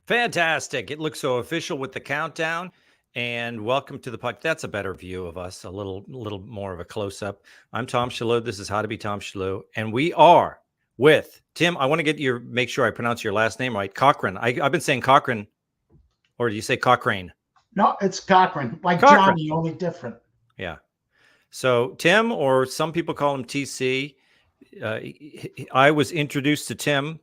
Fantastic. It looks so official with the countdown. And welcome to the podcast. That's a better view of us, a little more of a close up. I'm Tom Shalhoub. This is How to Be Tom Shalhoub. And we are with Tim. I want to make sure I pronounce your last name right. Cochrane. I've been saying Cochrane, or do you say Cochrane? No, it's Cochrane, like Cochrane. Johnny, only different. Yeah. So Tim, or some people call him TC. I was introduced to Tim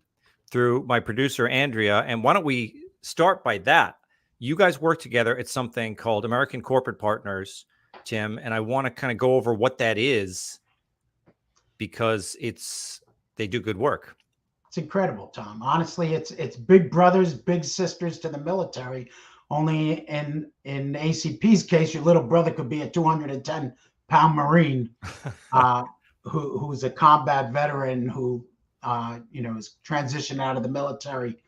through my producer, Andrea. And why don't we start by that? You guys work together at something called American Corporate Partners, Tim. And I want to kind of go over what that is because they do good work. It's incredible, Tom. Honestly, it's big brothers, big sisters to the military. Only in ACP's case, your little brother could be a 210-pound Marine who's a combat veteran who is transitioned out of the military.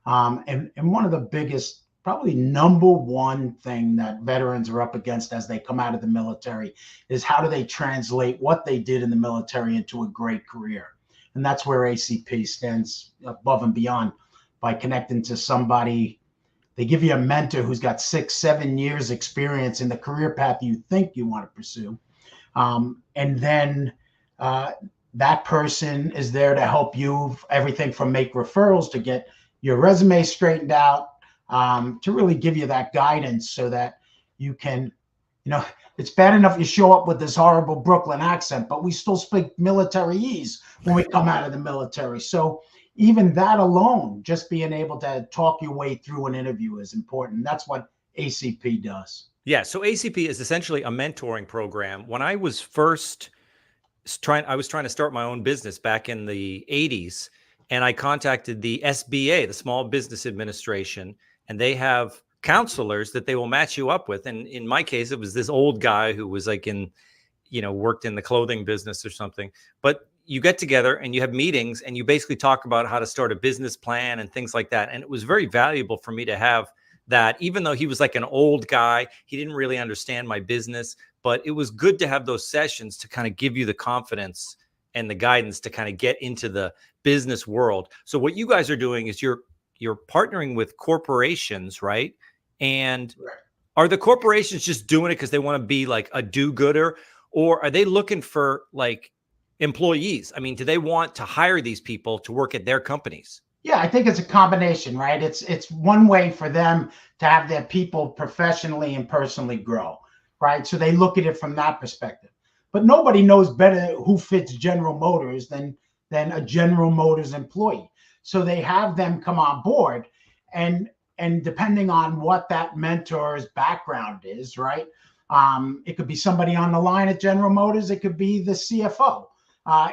And one of the biggest, probably number one thing that veterans are up against as they come out of the military is how do they translate what they did in the military into a great career? And that's where ACP stands above and beyond by connecting to somebody. They give you a mentor who's got 6-7 years experience in the career path you think you want to pursue. And then that person is there to help you everything from make referrals to get your resume straightened out, to really give you that guidance so that you can, it's bad enough you show up with this horrible Brooklyn accent, but we still speak militaryese when we come out of the military. So even that alone, just being able to talk your way through an interview is important. That's what ACP does. Yeah. So ACP is essentially a mentoring program. When I was trying to start my own business back in the 80s, and I contacted the SBA, the Small Business Administration, and they have counselors that they will match you up with. And in my case, it was this old guy who was like worked in the clothing business or something. But you get together and you have meetings and you basically talk about how to start a business plan and things like that. And it was very valuable for me to have that, even though he was like an old guy, he didn't really understand my business, but it was good to have those sessions to kind of give you the confidence and the guidance to kind of get into the business world. So what you guys are doing is you're partnering with corporations, right? And are the corporations just doing it because they want to be like a do-gooder, or are they looking for like employees? I mean, do they want to hire these people to work at their companies? Yeah, I think it's a combination, right? It's one way for them to have their people professionally and personally grow, right? So they look at it from that perspective. But nobody knows better who fits General Motors than a General Motors employee. So they have them come on board, and depending on what that mentor's background is, right? It could be somebody on the line at General Motors. It could be the CFO.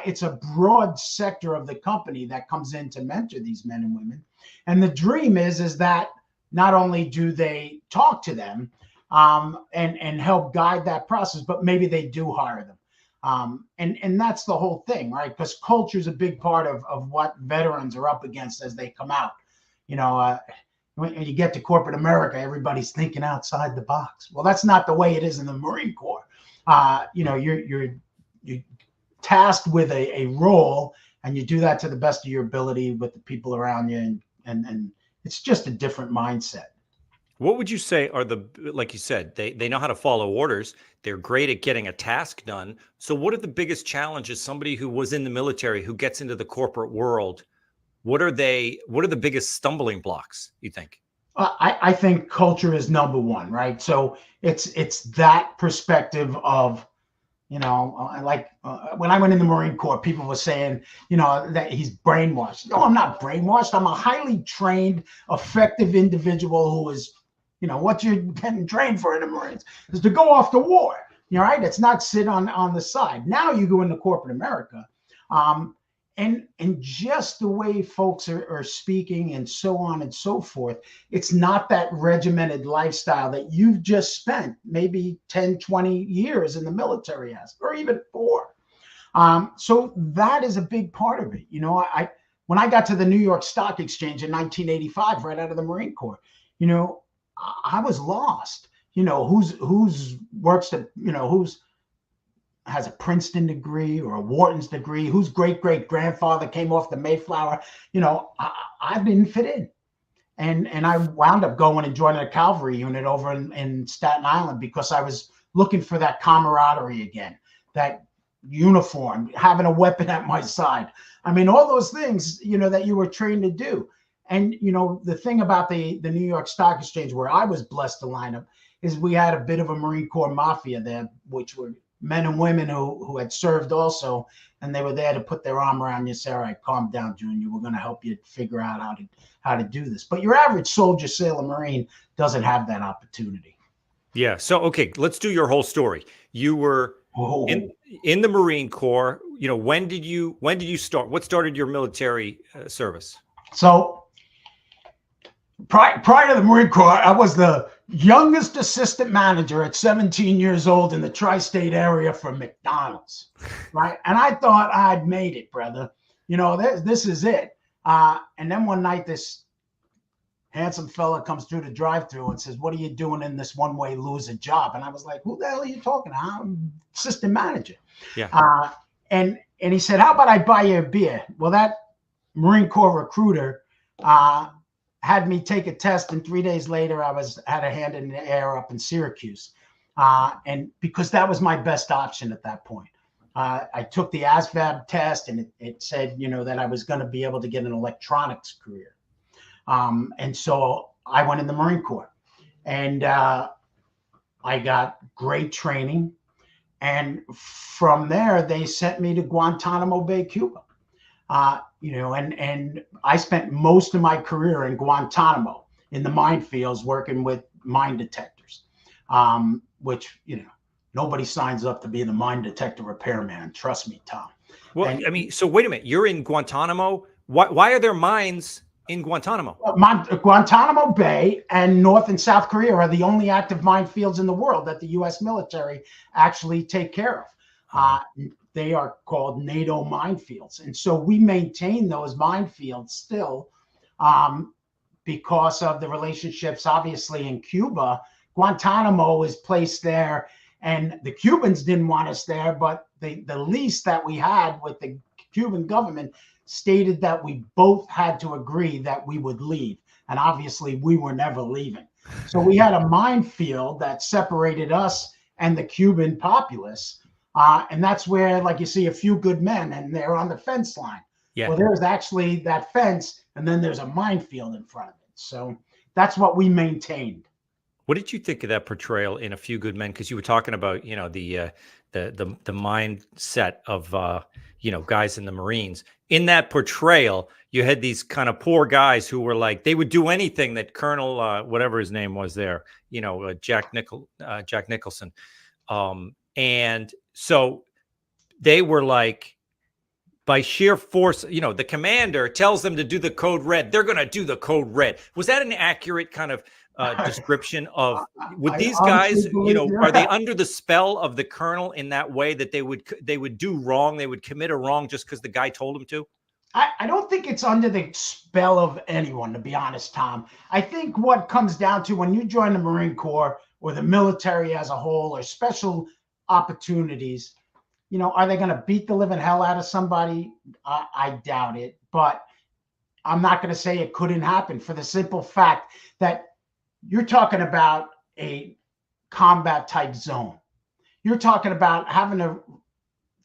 It's a broad sector of the company that comes in to mentor these men and women. And the dream is that not only do they talk to them and help guide that process, but maybe they do hire them. And that's the whole thing, right? Because culture is a big part of what veterans are up against as they come out. When you get to corporate America, everybody's thinking outside the box. Well, that's not the way it is in the Marine Corps. You're tasked with a role, and you do that to the best of your ability with the people around you, and it's just a different mindset. What would you say are like you said, they know how to follow orders. They're great at getting a task done. So what are the biggest challenges somebody who was in the military who gets into the corporate world? What are the biggest stumbling blocks, you think? I think culture is number one, right? So it's that perspective of, when I went in the Marine Corps, people were saying, that he's brainwashed. No, I'm not brainwashed. I'm a highly trained, effective individual who is, what you're getting trained for in the Marines is to go off to war. Right? It's not sit on the side. Now you go into corporate America, and just the way folks are speaking and so on and so forth, it's not that regimented lifestyle that you've just spent maybe 10, 20 years in the military as, or even 4. So that is a big part of it. When I got to the New York Stock Exchange in 1985, right out of the Marine Corps, I was lost. Who's works at, who's has a Princeton degree or a Wharton's degree, whose great-great-grandfather came off the Mayflower. I didn't fit in. and I wound up going and joining a cavalry unit over in Staten Island because I was looking for that camaraderie again, that uniform, having a weapon at my side. I mean, all those things, that you were trained to do. And, the thing about the New York Stock Exchange, where I was blessed to line up, is we had a bit of a Marine Corps mafia there, which were men and women who had served also, and they were there to put their arm around you and say, all right, calm down, Junior. We're going to help you figure out how to do this. But your average soldier, sailor, Marine doesn't have that opportunity. Yeah. So, okay, let's do your whole story. You were in the Marine Corps. When did you start? What started your military service? So prior to the Marine Corps, I was the youngest assistant manager at 17 years old in the tri-state area for McDonald's, right? And I thought I'd made it, brother. This is it. And then one night, this handsome fella comes through the drive-thru and says, "What are you doing in this one-way loser job?" And I was like, "Who the hell are you talking to? I'm assistant manager." Yeah. And he said, "How about I buy you a beer?" Well, that Marine Corps recruiter had me take a test, and 3 days later, I had a hand in the air up in Syracuse, and because that was my best option at that point. I took the ASVAB test, and it said, that I was going to be able to get an electronics career. And so I went in the Marine Corps, and I got great training. And from there, they sent me to Guantanamo Bay, Cuba. And I spent most of my career in Guantanamo in the minefields working with mine detectors, which, nobody signs up to be the mine detector repairman. Trust me, Tom. Well, so wait a minute. You're in Guantanamo. Why are there mines in Guantanamo? Guantanamo Bay and North and South Korea are the only active minefields in the world that the U.S. military actually take care of. They are called NATO minefields. And so we maintain those minefields still because of the relationships, obviously, in Cuba. Guantanamo is placed there, and the Cubans didn't want us there, but the lease that we had with the Cuban government stated that we both had to agree that we would leave. And obviously, we were never leaving. So we had a minefield that separated us and the Cuban populace. And that's where, like, you see a few good men and they're on the fence line. Yeah. Well, there's actually that fence, and then there's a minefield in front of it. So that's what we maintained. What did you think of that portrayal in A Few Good Men? Because you were talking about, the mindset of, guys in the Marines. In that portrayal, you had these kind of poor guys who were like, they would do anything that Colonel, whatever his name was there, Jack Nicholson. And so they were like, by sheer force, the commander tells them to do the code red. They're going to do the code red. Was that an accurate kind of description of with these guys? Are they under the spell of the colonel in that way that they would do wrong? They would commit a wrong just because the guy told them to? I don't think it's under the spell of anyone, to be honest, Tom. I think what comes down to when you join the Marine Corps or the military as a whole or special opportunities, are they going to beat the living hell out of somebody? I doubt it, but I'm not going to say it couldn't happen for the simple fact that you're talking about a combat type zone. You're talking about having to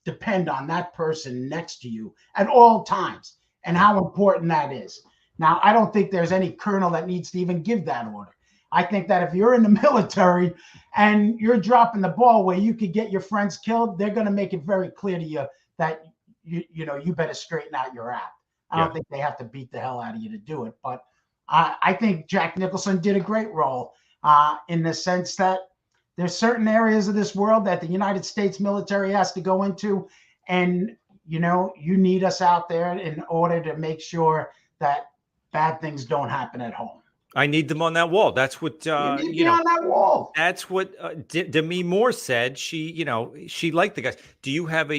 depend on that person next to you at all times and how important that is. Now, I don't think there's any colonel that needs to even give that order. I think that if you're in the military and you're dropping the ball where you could get your friends killed, they're going to make it very clear to you that you better straighten out your act. I don't think they have to beat the hell out of you to do it. But I think Jack Nicholson did a great role in the sense that there's certain areas of this world that the United States military has to go into. And, you need us out there in order to make sure that bad things don't happen at home. I need them on that wall. That's what on that wall. That's what Demi Moore said. She liked the guys. Do you have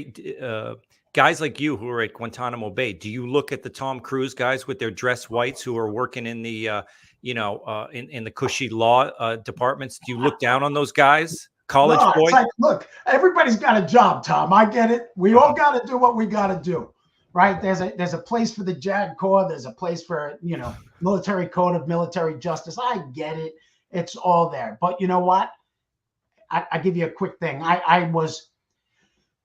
guys like you who are at Guantanamo Bay? Do you look at the Tom Cruise guys with their dress whites who are working in the in the cushy law departments? Do you look down on those guys? College boys? It's like, look, everybody's got a job, Tom. I get it. We all got to do what we got to do, right? There's a place for the JAG Corps. There's a place for, military code of military justice. I get it. It's all there. But you know what? I give you a quick thing. I was,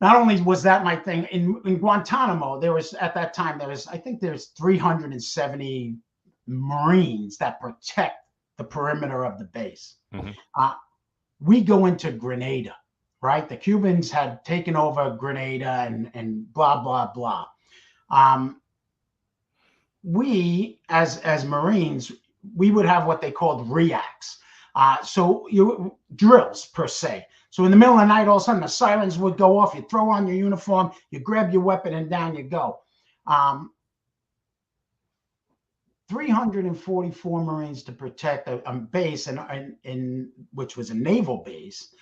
not only was that my thing in Guantanamo, there was at that time, I think there's 370 Marines that protect the perimeter of the base. We go into Grenada, right? The Cubans had taken over Grenada and blah, blah, blah. We, as Marines, we would have what they called reacts. So drills per se. So in the middle of the night, all of a sudden the sirens would go off. You throw on your uniform, you grab your weapon, and down you go. 344 Marines to protect a base, in which was a naval base,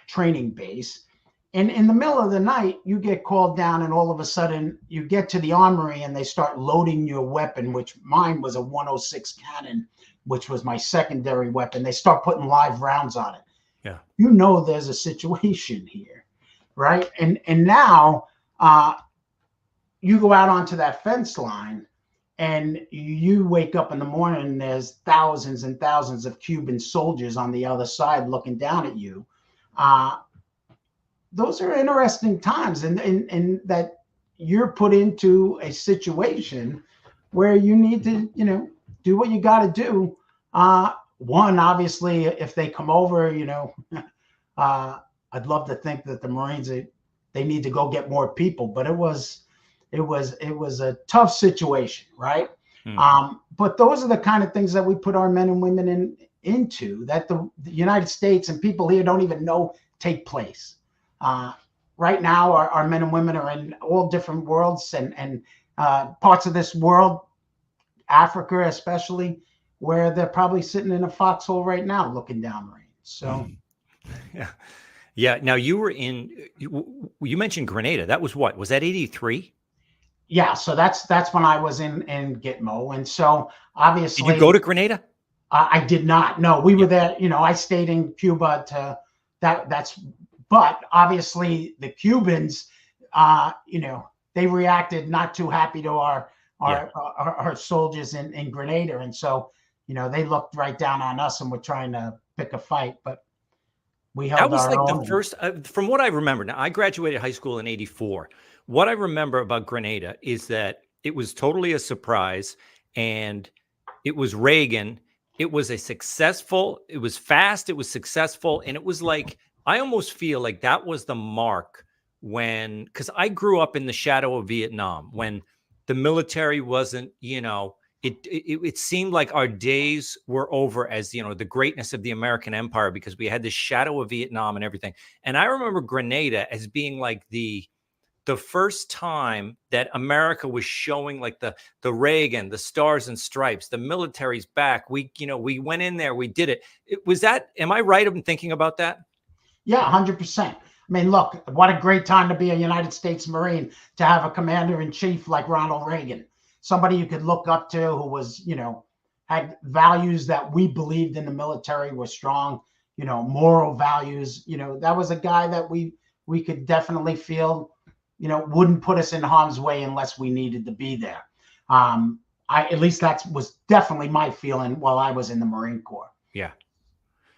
training base. And in the middle of the night, you get called down, and all of a sudden you get to the armory and they start loading your weapon, which mine was a 106 cannon, which was my secondary weapon. They start putting live rounds on it. Yeah. There's a situation here, right? And now you go out onto that fence line and you wake up in the morning and there's thousands and thousands of Cuban soldiers on the other side looking down at you. Those are interesting times, and that you're put into a situation where you need to, do what you got to do. One, obviously, if they come over, I'd love to think that the Marines, they need to go get more people, but it was a tough situation, right? But those are the kind of things that we put our men and women into that the United States and people here don't even know take place. Right now, our men and women are in all different worlds and parts of this world, Africa especially, where they're probably sitting in a foxhole right now looking down rain. So, yeah. Now you mentioned Grenada. That was what? Was that 83? Yeah. So that's when I was in Gitmo, and so obviously, did you go to Grenada? I did not. No, we were there. I stayed in Cuba to that. But obviously the Cubans, they reacted not too happy to our soldiers in Grenada. And so, they looked right down on us and were trying to pick a fight, but we held our own. That was like the first, from what I remember. Now, I graduated high school in 84. What I remember about Grenada is that it was totally a surprise, and it was Reagan. It was it was fast, it was successful, and it was like, I almost feel like that was the mark because I grew up in the shadow of Vietnam, when the military wasn't, it seemed like our days were over as, the greatness of the American empire, because we had this shadow of Vietnam and everything. And I remember Grenada as being like the first time that America was showing like the Reagan, the stars and stripes, the military's back. We went in there, we did it. Am I right in thinking about that? Yeah, 100%. I mean, look, what a great time to be a United States Marine, to have a commander in chief like Ronald Reagan, somebody you could look up to, who was, had values that we believed in the military were strong, moral values. That was a guy that we could definitely feel, wouldn't put us in harm's way unless we needed to be there. At least that was definitely my feeling while I was in the Marine Corps. Yeah.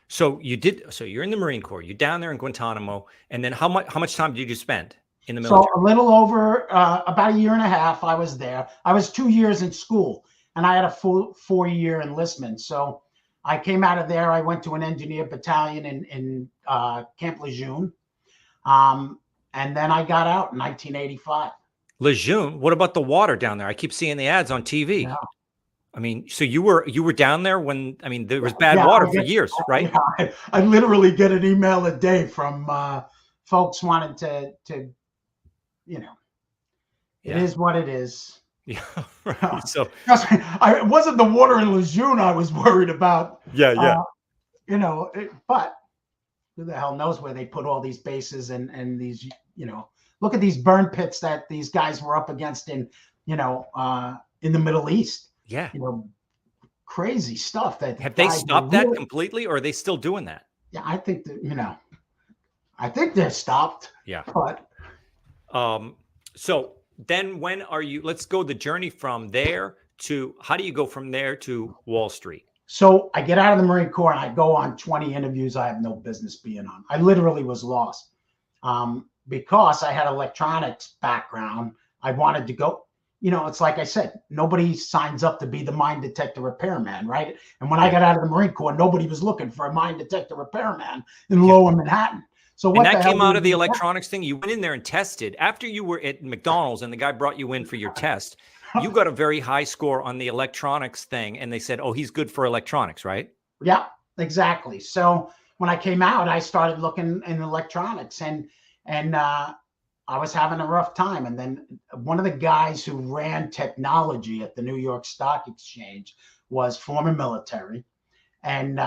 So you're in the Marine Corps, you're down there in Guantanamo, and then how much time did you spend in the military? So a little over about a year and a half I was there. I was 2 years in school, and I had a full 4-year enlistment. So I came out of there. I went to an engineer battalion in Camp Lejeune. And then I got out in 1985. Lejeune? What about the water down there? I keep seeing the ads on TV. Yeah. I mean, so you were down there when, there was bad water for years, right? Yeah, I literally get an email a day from folks wanting to, it is what it is. Yeah, right. So trust me, it wasn't the water in Lejeune I was worried about. Yeah. But who the hell knows where they put all these bases and these, look at these burn pits that these guys were up against in the Middle East. Yeah. Crazy stuff. Have they stopped that completely, or are they still doing that? Yeah, I think that, I think they're stopped. Yeah. But so then when are you, let's go the journey from there to, how do you go from there to Wall Street? So I get out of the Marine Corps and I go on 20 interviews I have no business being on. I literally was lost. Because I had electronics background, I wanted to go, it's like I said, nobody signs up to be the mine detector repairman, right? And when I got out of the Marine Corps, nobody was looking for a mine detector repairman in Lower Manhattan. So what and that came out of the electronics thing. You went in there and tested. After you were at McDonald's and the guy brought you in for your test, you got a very high score on the electronics thing. And they said, oh, he's good for electronics, right? Yeah, exactly. So when I came out, I started looking in electronics and I was having a rough time. And then one of the guys who ran technology at the New York Stock Exchange was former military, and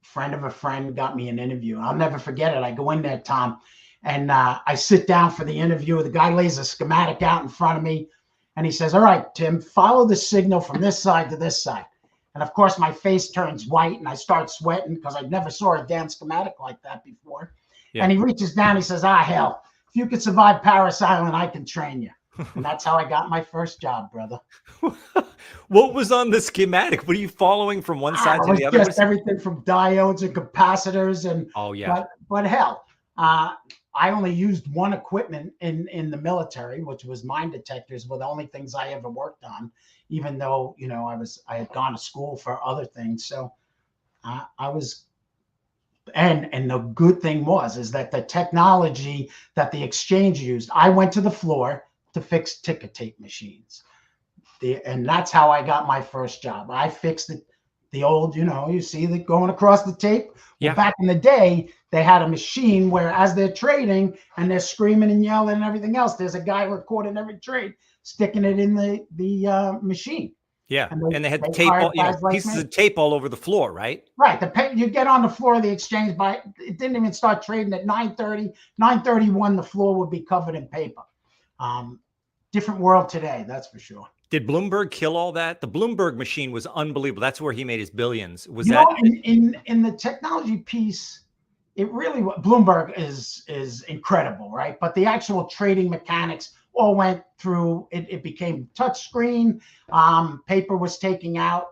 friend of a friend got me an interview. I'll never forget it. I go in there, Tom, and I sit down for the interview. The guy lays a schematic out in front of me, and he says, all right, Tim, follow the signal from this side to this side. And of course, my face turns white and I start sweating because I never saw a damn schematic like that before. Yeah. And he reaches down, he says, hell, if you could survive Paris Island, I can train you. And that's how I got my first job, brother. What was on the schematic? What are you following from one side to the other? Just everything from diodes and capacitors. And oh, yeah. But hell, I only used one equipment in the military, which was mine detectors, were the only things I ever worked on, even though, I had gone to school for other things. So I was, and the good thing is that the technology that the exchange used, I went to the floor to fix ticker tape machines. And that's how I got my first job. I fixed the old, you see the going across the tape. Yeah. Well, back in the day, they had a machine where as they're trading and they're screaming and yelling and everything else, there's a guy recording every trade, sticking it in the machine. Yeah, and they had the tape, pieces of tape all over the floor, right? Right. You get on the floor of the exchange it didn't even start trading at 9:30, 9:31. The floor would be covered in paper. Different world today, that's for sure. Did Bloomberg kill all that? The Bloomberg machine was unbelievable. That's where he made his billions. Was in the technology piece? It really, Bloomberg is incredible, right? But the actual trading mechanics all went through. It became touchscreen. Paper was taking out.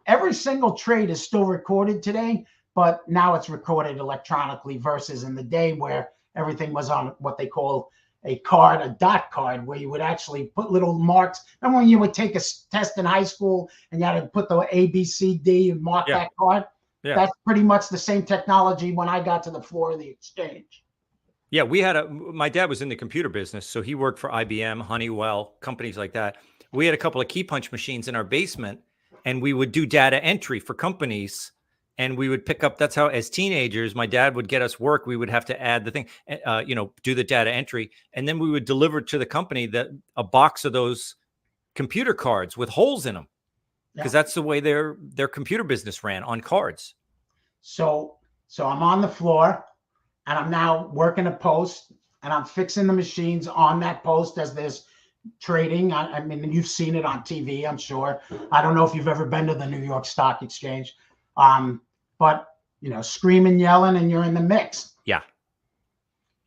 Every single trade is still recorded today, but now it's recorded electronically versus in the day where everything was on what they call a dot card, where you would actually put little marks. And when you would take a test in high school and you had to put the A, B, C, D and mark that card, that's pretty much the same technology when I got to the floor of the exchange. Yeah, my dad was in the computer business, so he worked for IBM, Honeywell, companies like that. We had a couple of key punch machines in our basement, and we would do data entry for companies. And we would pick up, that's how, as teenagers, my dad would get us work. We would have to add the thing, do the data entry. And then we would deliver to the company a box of those computer cards with holes in them. Because that's the way their computer business ran, on cards. So I'm on the floor and I'm now working a post and I'm fixing the machines on that post as there's trading. I mean, you've seen it on TV, I'm sure. I don't know if you've ever been to the New York Stock Exchange. But screaming, yelling, and you're in the mix. Yeah.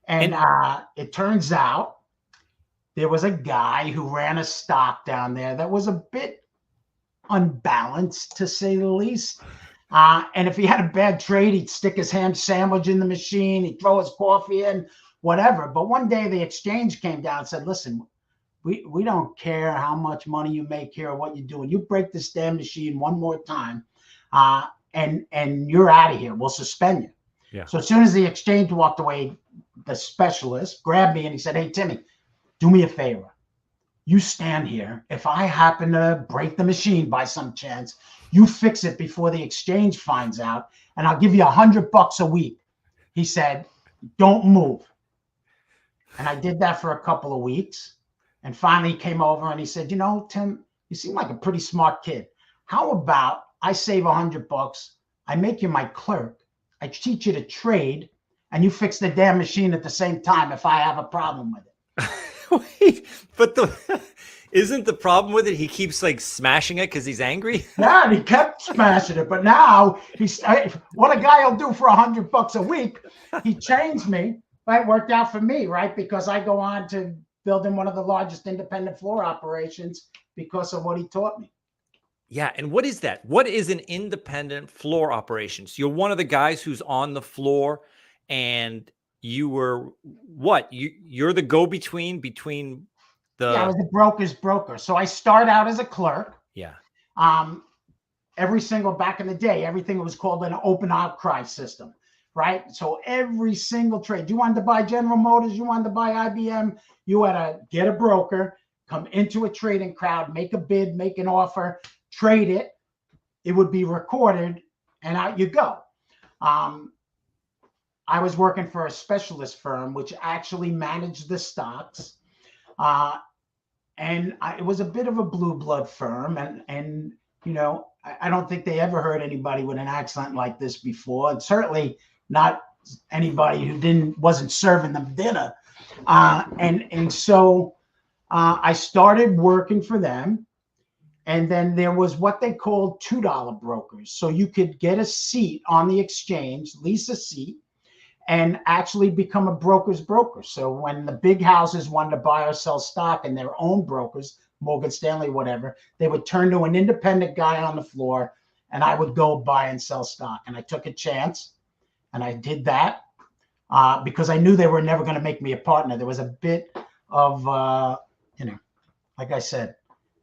And it turns out there was a guy who ran a stock down there that was a bit unbalanced, to say the least. And if he had a bad trade, he'd stick his ham sandwich in the machine, he'd throw his coffee in, whatever. But one day the exchange came down and said, listen, we don't care how much money you make here or what you're doing. You break this damn machine one more time. And you're out of here. We'll suspend you. Yeah. So as soon as the exchange walked away, the specialist grabbed me and he said, hey, Timmy, do me a favor. You stand here. If I happen to break the machine by some chance, you fix it before the exchange finds out, and I'll give you $100 a week. He said, don't move. And I did that for a couple of weeks. And finally he came over and he said, Tim, you seem like a pretty smart kid. How about I save $100, I make you my clerk, I teach you to trade, and you fix the damn machine at the same time if I have a problem with it. Wait, but isn't the problem with it he keeps like smashing it because he's angry? Yeah, and he kept smashing it, but now what a guy will do for $100 a week. He changed me. It worked out for me, right? Because I go on to building one of the largest independent floor operations because of what he taught me. Yeah. And what is that? What is an independent floor operations? You're one of the guys who's on the floor, and you were what? You're the go-between between Yeah, I the was a broker's broker. So I start out as a clerk. yeah. Um, every single back in the day, everything was called an open outcry system, right? So every single trade, you wanted to buy General Motors, you wanted to buy IBM, you had to get a broker, come into a trading crowd, make a bid, make an offer, trade it. It would be recorded, and out you go. I was working for a specialist firm which actually managed the stocks. It was a bit of a blue blood firm, and you know, I don't think they ever heard anybody with an accent like this before, and certainly not anybody who wasn't serving them dinner. So I started working for them, and then there was what they called $2 brokers. So you could get a seat on the exchange, lease a seat, and actually become a broker's broker. So when the big houses wanted to buy or sell stock and their own brokers, Morgan Stanley, whatever, they would turn to an independent guy on the floor, and I would go buy and sell stock. And I took a chance, and I did that because I knew they were never going to make me a partner. There was a bit of, like I said,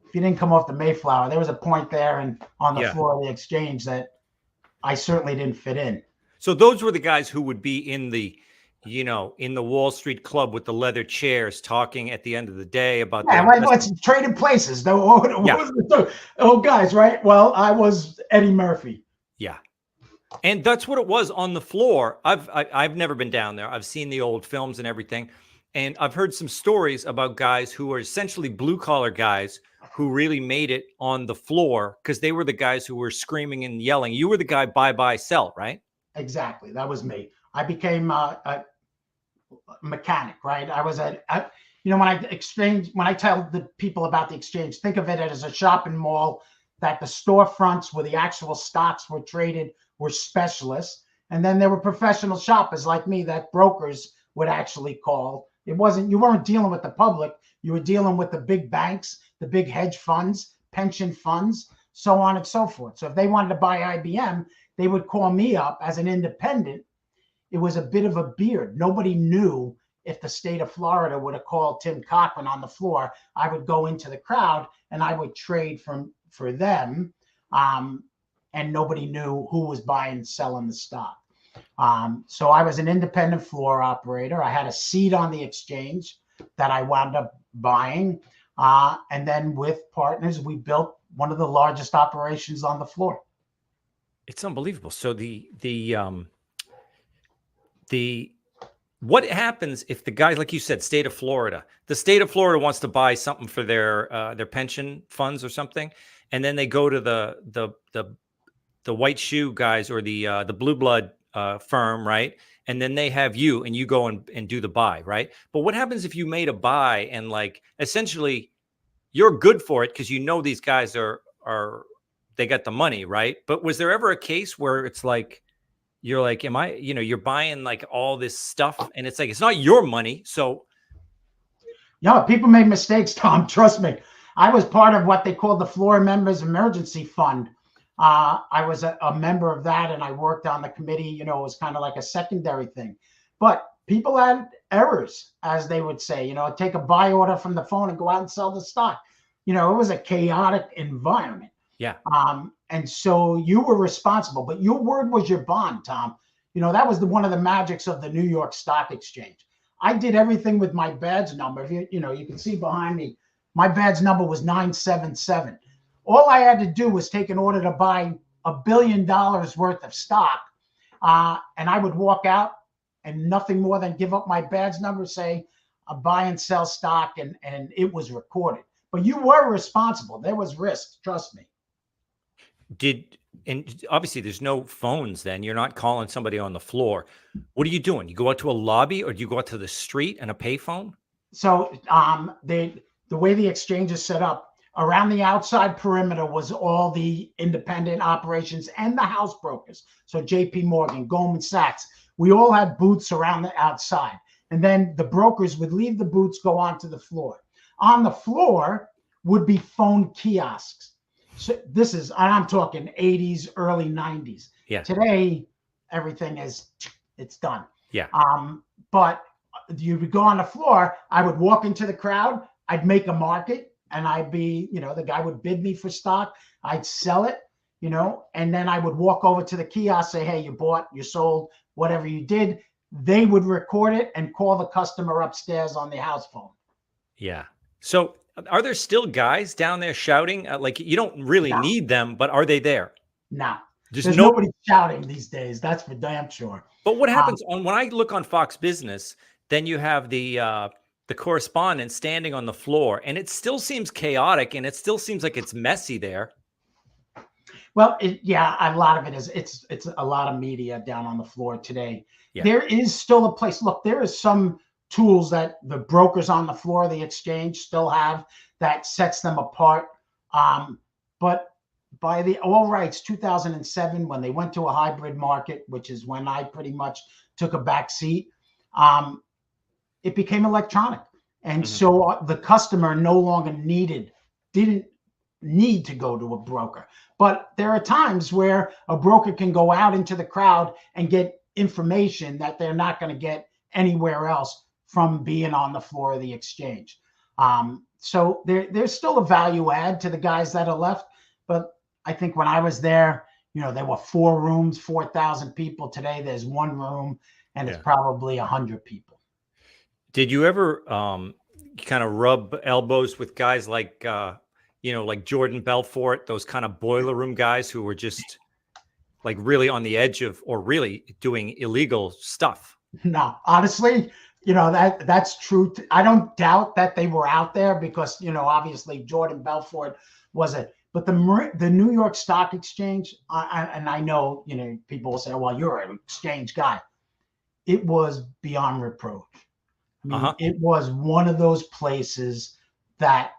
if you didn't come off the Mayflower, there was a point there and on the floor of the exchange that I certainly didn't fit in. So those were the guys who would be in the, in the Wall Street Club with the leather chairs, talking at the end of the day about let's trading places. Oh, guys, right? Well, I was Eddie Murphy. Yeah, and that's what it was on the floor. I've never been down there. I've seen the old films and everything, and I've heard some stories about guys who are essentially blue collar guys who really made it on the floor because they were the guys who were screaming and yelling. You were the guy buy, sell, right? Exactly. That was me. I became a mechanic, right? I was when I tell the people about the exchange, think of it as a shopping mall that the storefronts where the actual stocks were traded were specialists. And then there were professional shoppers like me that brokers would actually call. You weren't dealing with the public. You were dealing with the big banks, the big hedge funds, pension funds, so on and so forth. So if they wanted to buy IBM, they would call me up as an independent. It was a bit of a beard. Nobody knew if the state of Florida would have called Tim Cochrane on the floor. I would go into the crowd and I would trade for them. And nobody knew who was buying and selling the stock. So I was an independent floor operator. I had a seat on the exchange that I wound up buying. And then with partners, we built one of the largest operations on the floor. It's unbelievable. So what happens if the guys, like you said, the state of Florida wants to buy something for their pension funds or something, and then they go to the white shoe guys or the blue blood firm, right? And then they have you, and you go and do the buy, right? But what happens if you made a buy and like essentially you're good for it because these guys are they got the money, right? But was there ever a case where it's like, you're like, you're buying like all this stuff and it's like, it's not your money. So. Yeah, people made mistakes, Tom. Trust me. I was part of what they called the Floor Members Emergency Fund. I was a member of that and I worked on the committee. It was kind of like a secondary thing. But people had errors, as they would say, take a buy order from the phone and go out and sell the stock. It was a chaotic environment. Yeah. And so you were responsible, but your word was your bond, Tom. That was one of the magics of the New York Stock Exchange. I did everything with my badge number. You can see behind me, my badge number was 977. All I had to do was take an order to buy $1 billion worth of stock. And I would walk out and nothing more than give up my badge number, say, I buy and sell stock, and it was recorded. But you were responsible. There was risk. Trust me. And obviously there's no phones then. You're not calling somebody on the floor. What are you doing? You go out to a lobby or do you go out to the street and a payphone? So the way the exchange is set up, around the outside perimeter was all the independent operations and the house brokers. So JP Morgan, Goldman Sachs, we all had booths around the outside. And then the brokers would leave the booths, go onto the floor. On the floor would be phone kiosks. So this is, I'm talking 80s, early 90s. Yeah. Today, everything it's done. Yeah. But you would go on the floor. I would walk into the crowd. I'd make a market, and I'd be, the guy would bid me for stock. I'd sell it, and then I would walk over to the kiosk, say, hey, you bought, you sold, whatever you did. They would record it and call the customer upstairs on the house phone. Yeah. So are there still guys down there shouting? Like, you don't really need them, but are they there? No. There's nobody shouting these days. That's for damn sure. But what happens when I look on Fox Business, then you have the correspondent standing on the floor, and it still seems chaotic, and it still seems like it's messy there. Well, a lot of it is. It's a lot of media down on the floor today. Yeah. There is still a place. Look, there is some tools that the brokers on the floor of the exchange still have that sets them apart. But by the all rights 2007, when they went to a hybrid market, which is when I pretty much took a back seat, it became electronic. And so the customer no longer didn't need to go to a broker. But there are times where a broker can go out into the crowd and get information that they're not going to get anywhere else from being on the floor of the exchange. So there's still a value add to the guys that are left. But I think when I was there, there were 4 rooms, 4,000 people. Today, there's 1 room, and it's probably 100 people. Did you ever kind of rub elbows with guys like, like Jordan Belfort, those kind of boiler room guys who were just like really on the edge of, or really doing illegal stuff? No, honestly, that's true. I don't doubt that they were out there because, obviously Jordan Belfort wasn't. But the New York Stock Exchange, and I know, people will say, well, you're an exchange guy. It was beyond reproach. I mean, it was one of those places that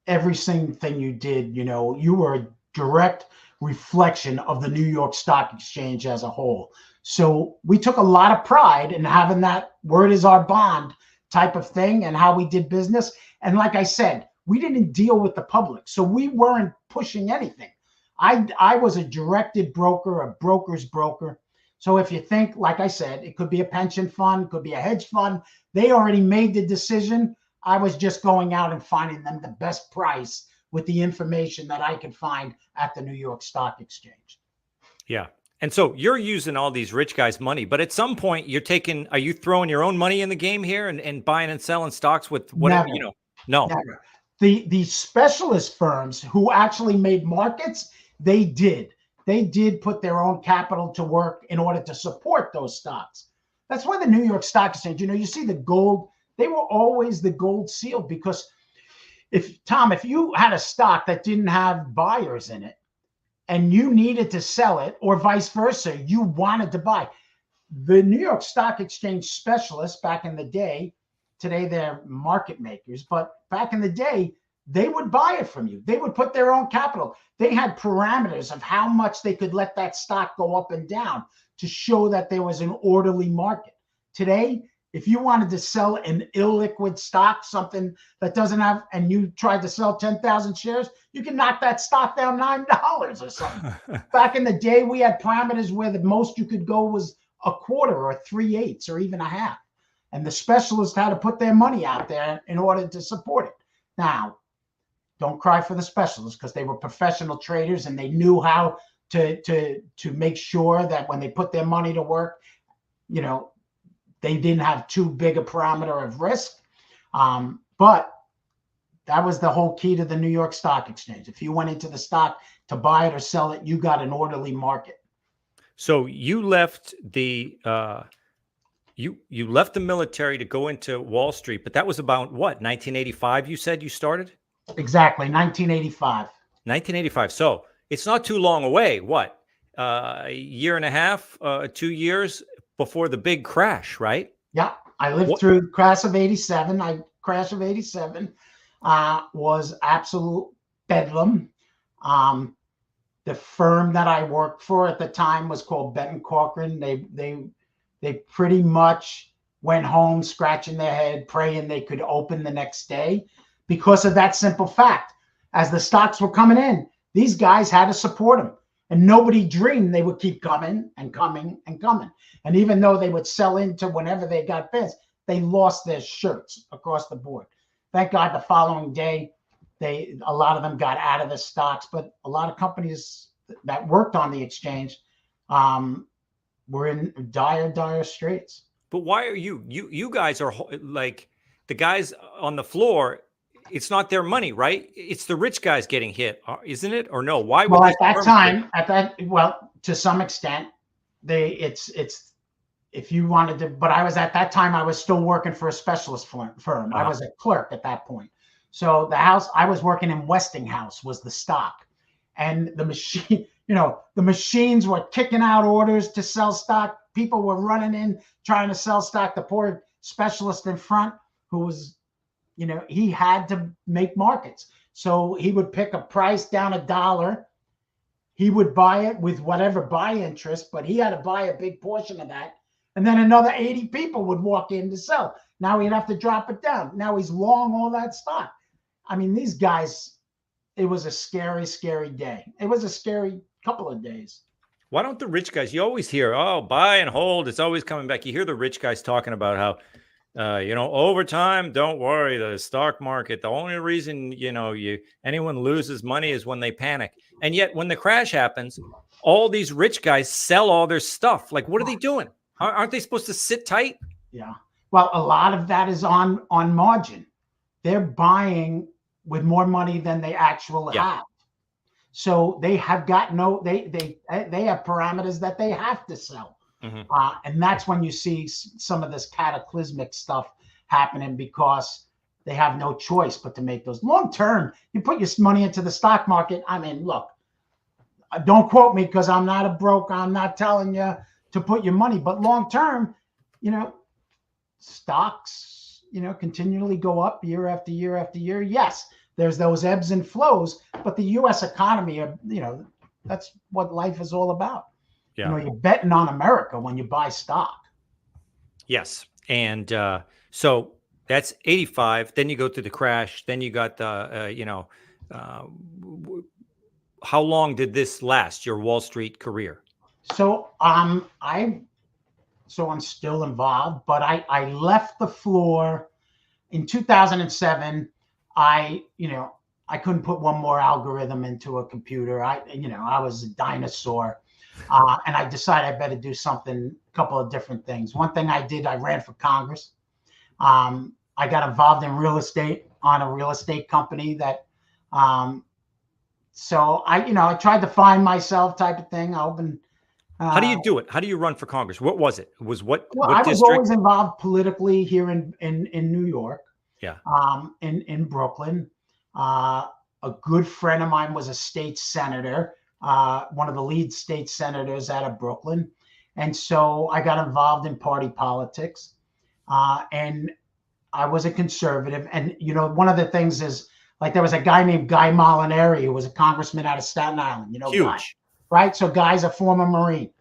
every single thing you did, you were a direct reflection of the New York Stock Exchange as a whole. So we took a lot of pride in having that word is our bond type of thing and how we did business. And like I said, we didn't deal with the public. So we weren't pushing anything. I was a directed broker, a broker's broker. So if you think, like I said, it could be a pension fund, could be a hedge fund. They already made the decision. I was just going out and finding them the best price with the information that I could find at the New York Stock Exchange. Yeah. And so you're using all these rich guys' money, but at some point are you throwing your own money in the game here and buying and selling stocks with whatever, Never. No. Never. The specialist firms who actually made markets, they did put their own capital to work in order to support those stocks. That's why the New York Stock Exchange, you see the gold, they were always the gold seal, because if you had a stock that didn't have buyers in it and you needed to sell it, or vice versa, you wanted to buy, the New York Stock Exchange specialists back in the day, today they're market makers, but back in the day, they would buy it from you. They would put their own capital. They had parameters of how much they could let that stock go up and down to show that there was an orderly market. Today, if you wanted to sell an illiquid stock, something that doesn't have, and you tried to sell 10,000 shares, you can knock that stock down $9 or something. Back in the day, we had parameters where the most you could go was a quarter or 3/8 or even a half. And the specialists had to put their money out there in order to support it. Now, don't cry for the specialists, because they were professional traders and they knew how to make sure that when they put their money to work, they didn't have too big a parameter of risk. But that was the whole key to the New York Stock Exchange. If you went into the stock to buy it or sell it, you got an orderly market. So you left the you left the military to go into Wall Street, but that was about what, 1985? You said you started? Exactly, 1985. 1985. So it's not too long away. What, a year and a half, 2 years before the big crash, right? Yeah, I lived through the crash of '87. Crash of '87 was absolute bedlam. The firm that I worked for at the time was called Cochrane. They pretty much went home scratching their head, praying they could open the next day because of that simple fact. As the stocks were coming in, these guys had to support them. And nobody dreamed they would keep coming and coming and coming. And even though they would sell into whenever they got bids, they lost their shirts across the board. Thank God the following day, a lot of them got out of the stocks, but a lot of companies that worked on the exchange were in dire straits. But why are you guys are like the guys on the floor? It's not their money, right? It's the rich guys getting hit, isn't it? Or no? Why would at that time, to some extent, it's if you wanted to, but at that time, I was still working for a specialist firm. I was a clerk at that point. So the house I was working in, Westinghouse, was the stock, and the machine, the machines were kicking out orders to sell stock. People were running in trying to sell stock. The poor specialist in front, who was, he had to make markets. So he would pick a price down $1. He would buy it with whatever buy interest, but he had to buy a big portion of that. And then another 80 people would walk in to sell. Now he'd have to drop it down. Now he's long all that stock. I mean, these guys, it was a scary, scary day. It was a scary couple of days. Why don't the rich guys, you always hear, oh, buy and hold, it's always coming back. You hear the rich guys talking about how, over time, don't worry, the stock market, the only reason, anyone loses money is when they panic. And yet when the crash happens, all these rich guys sell all their stuff. Like, what are they doing? Aren't they supposed to sit tight? Yeah. Well, a lot of that is on margin. They're buying with more money than they actually have. So they have got they have parameters that they have to sell. Mm-hmm. And that's when you see some of this cataclysmic stuff happening, because they have no choice but to make those. Long term, you put your money into the stock market. I mean, look, don't quote me because I'm not a broker. I'm not telling you to put your money, but long term, stocks, continually go up year after year after year. Yes, there's those ebbs and flows, but the U.S. economy, that's what life is all about. Yeah. You're betting on America when you buy stock. Yes. And so that's 85. Then you go through the crash. Then you got the, how long did this last, your Wall Street career? So I'm still involved, but I left the floor in 2007. I couldn't put one more algorithm into a computer. I was a dinosaur. And I decided I better do a couple of different things. One thing I did, I ran for Congress. I got involved in real estate, on a real estate company that, so I tried to find myself type of thing. I opened. How do you do it? How do you run for Congress? What was it? What I was always involved politically here in New York. Yeah. In Brooklyn. A good friend of mine was a state senator. One of the lead state senators out of Brooklyn. And so I got involved in party politics. And I was a conservative. And, one of the things is, like, there was a guy named Guy Molinari who was a congressman out of Staten Island, Huge. Guy, right? So Guy's a former Marine,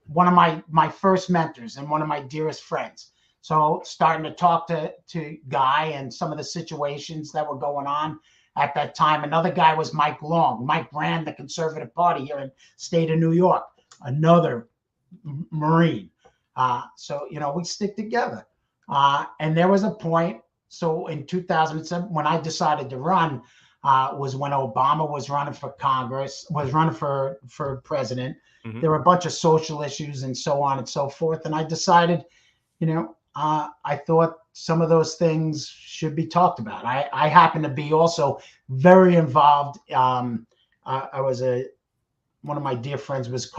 one of my first mentors and one of my dearest friends. So starting to talk to Guy and some of the situations that were going on at that time. Another guy was Mike Long. Mike ran the Conservative Party here in the state of New York, another Marine. So, we stick together. And there was a point. So in 2007, when I decided to run, was when Obama was running for Congress, was running for president. Mm-hmm. There were a bunch of social issues and so on and so forth. And I decided, I thought some of those things should be talked about. I happen to be also very involved. One of my dear friends was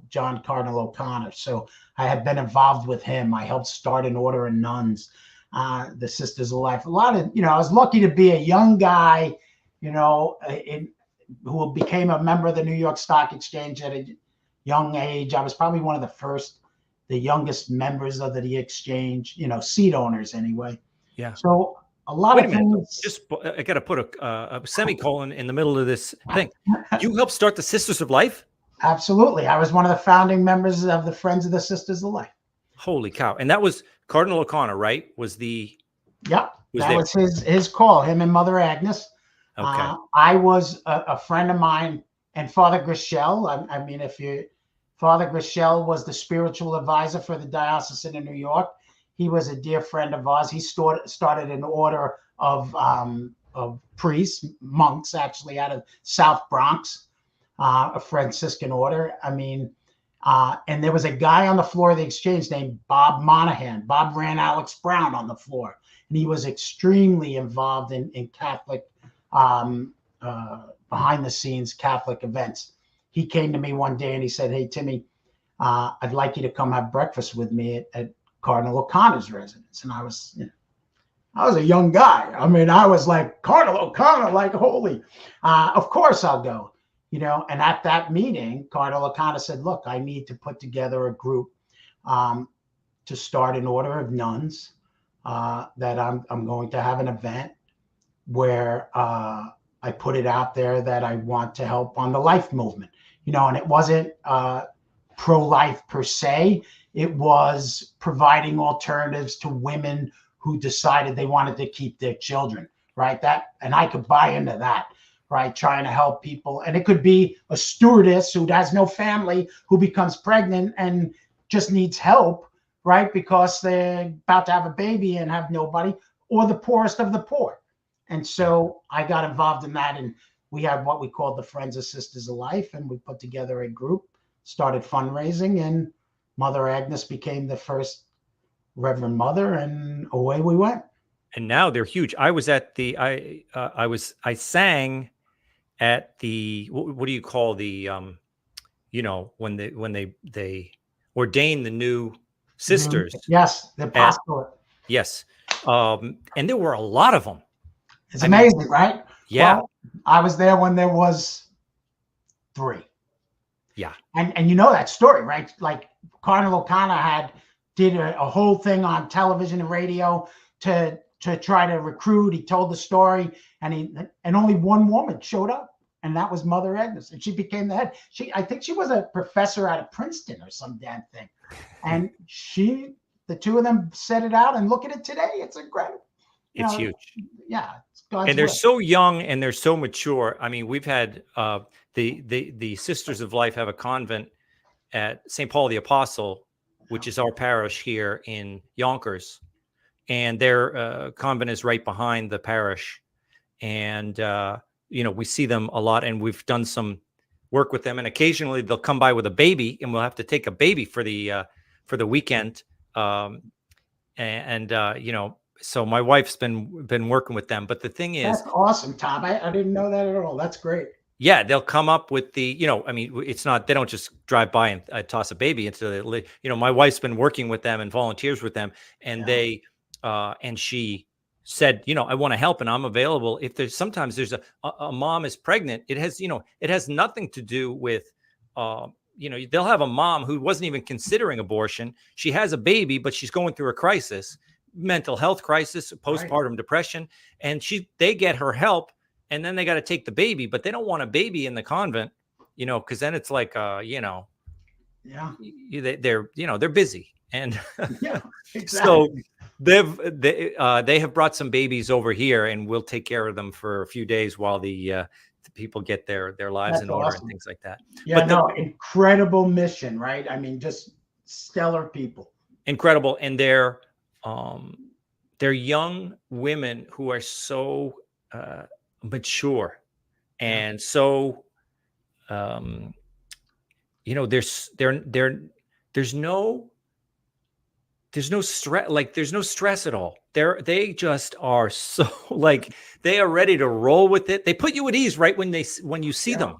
John Cardinal O'Connor. So I had been involved with him. I helped start an order of nuns, the Sisters of Life. A lot of, I was lucky to be a young guy, who became a member of the New York Stock Exchange at a young age. I was probably one of the youngest members of the exchange, seat owners anyway. Yeah. So a lot of things. I got to put a semicolon in the middle of this thing. You helped start the Sisters of Life? Absolutely. I was one of the founding members of the Friends of the Sisters of Life. Holy cow. And that was Cardinal O'Connor, right? Was Yep, that there? was his call. Him and Mother Agnes. Okay. I was a friend of mine and Father Grichelle. I mean, Father Grichelle was the spiritual advisor for the Diocesan of New York. He was a dear friend of ours. He started an order of priests, monks, actually, out of South Bronx, a Franciscan order. I mean, and there was a guy on the floor of the exchange named Bob Monahan. Bob ran Alex Brown on the floor, and he was extremely involved in Catholic, behind the scenes Catholic events. He came to me one day and he said, "Hey, Timmy, I'd like you to come have breakfast with me at Cardinal O'Connor's residence." And I was a young guy. I mean, I was like, Cardinal O'Connor, like, holy, of course I'll go. And at that meeting, Cardinal O'Connor said, "Look, I need to put together a group to start an order of nuns, that I'm going to have an event where I put it out there that I want to help on the life movement." And it wasn't pro-life per se. It was providing alternatives to women who decided they wanted to keep their children, right? And I could buy into that, right? Trying to help people. And it could be a stewardess who has no family, who becomes pregnant and just needs help, right? Because they're about to have a baby and have nobody, or the poorest of the poor. And so I got involved in that, and we had what we called the Friends of Sisters of Life, and we put together a group, started fundraising, and Mother Agnes became the first Reverend Mother, and away we went. And now they're huge. I was at the I sang at the what do you call the when they ordained the new sisters. Yes, the apostolate. Yes. And there were a lot of them. It's amazing, right? Yeah. Well, I was there when there was 3. Yeah. And you know that story, right? Like Cardinal O'Connor did a whole thing on television and radio to try to recruit. He told the story, and only one woman showed up, and that was Mother Agnes, and she became the head. I think she was a professor out of Princeton or some damn thing, and the two of them set it out, and look at it today. It's incredible. It's huge. Yeah. And they're so young and they're so mature. I mean, we've had the Sisters of Life have a convent at St. Paul the Apostle, which is our parish here in Yonkers. And their convent is right behind the parish. And, we see them a lot, and we've done some work with them. And occasionally they'll come by with a baby, and we'll have to take a baby for the weekend. So my wife's been working with them, but the thing is, that's awesome, Tom. I didn't know that at all. That's great. Yeah, they'll come up with it's not, they don't just drive by and toss a baby into the, my wife's been working with them and volunteers with them, and and she said, I want to help and I'm available. If sometimes there's a mom is pregnant, it has nothing to do with, they'll have a mom who wasn't even considering abortion. She has a baby, but she's going through a crisis. Mental health crisis, postpartum depression, and they get her help, and then they got to take the baby, but they don't want a baby in the convent, because then it's like, they're busy, and yeah, exactly. So they have brought some babies over here, and we'll take care of them for a few days while the people get their lives in order and things like that. Yeah, but incredible mission, right? I mean, just stellar people. Incredible, and they're young women who are so mature and so there's no stress, like there's no stress at all. They just are so like they are ready to roll with it. They put you at ease right when you see them,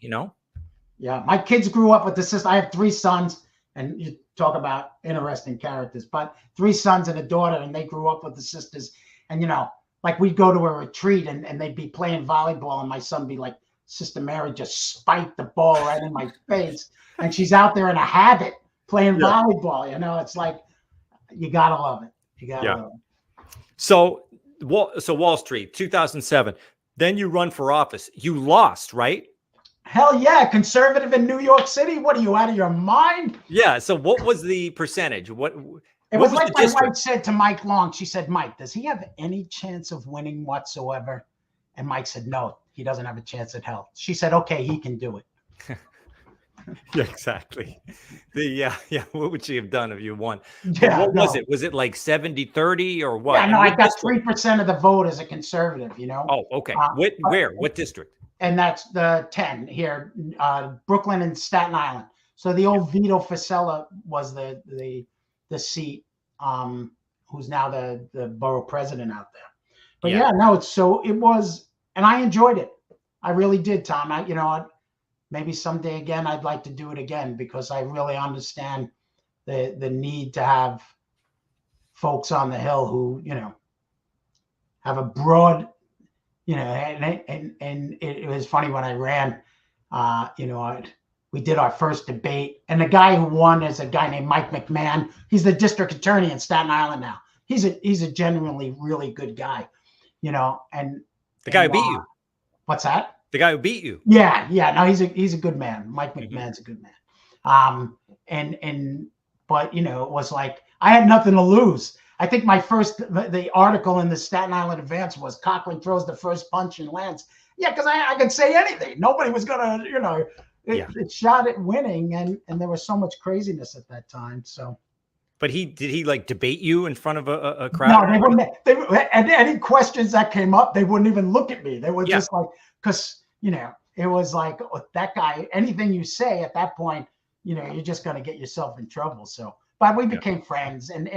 Yeah, my kids grew up with the sister. I have 3 sons, and you talk about interesting characters, but 3 sons and a daughter, and they grew up with the sisters. And like we'd go to a retreat and they'd be playing volleyball, and my son be like, "Sister Mary just spiked the ball right in my face," and she's out there in a habit playing volleyball. It's like, you gotta love it. You gotta love it. So Wall Street, 2007. Then you run for office. You lost, right? Hell yeah, conservative in New York City. What are you, out of your mind? Yeah. So what was the percentage? What It What was was like the my wife district? said to Mike Long. She said, Mike, does he have any chance of winning whatsoever? And Mike said, no, he doesn't have a chance in hell. She said, okay, he can do it. Yeah, exactly. Yeah. What would she have done if you won? But Yeah, what was no. it? Was it like 70-30 or what? Yeah, no, And I what got district? 3% of the vote as a conservative, you know. Oh, okay. But Where? What district? and that's the 10 here, Brooklyn and Staten Island. So the Yeah. old Vito Fasella was the seat, who's now the borough president out there. But Yeah. yeah, no, it was, and I enjoyed it. I really did, Tom. Maybe someday again, I'd like to do it again because I really understand the need to have folks on the Hill who, have a broad, and it was funny when I ran, we did our first debate, and the guy who won is a guy named Mike McMahon. He's the district attorney in Staten Island now. He's a genuinely really good guy, and The guy who beat you. what's that? The guy who beat you. Yeah. No, he's a good man. Mike Mhm. McMahon's a good man. But it was like I had nothing to lose. I think the article in the Staten Island Advance was Cochrane throws the first punch and lands. Yeah, because I could say anything. Nobody was gonna, it shot at winning, and there was so much craziness at that time. So. But did he like debate you in front of a crowd? No, they wouldn't. And any questions that came up, they wouldn't even look at me. They were just like, because it was like that guy. Anything you say at that point, you're just going to get yourself in trouble. So, but we became friends, and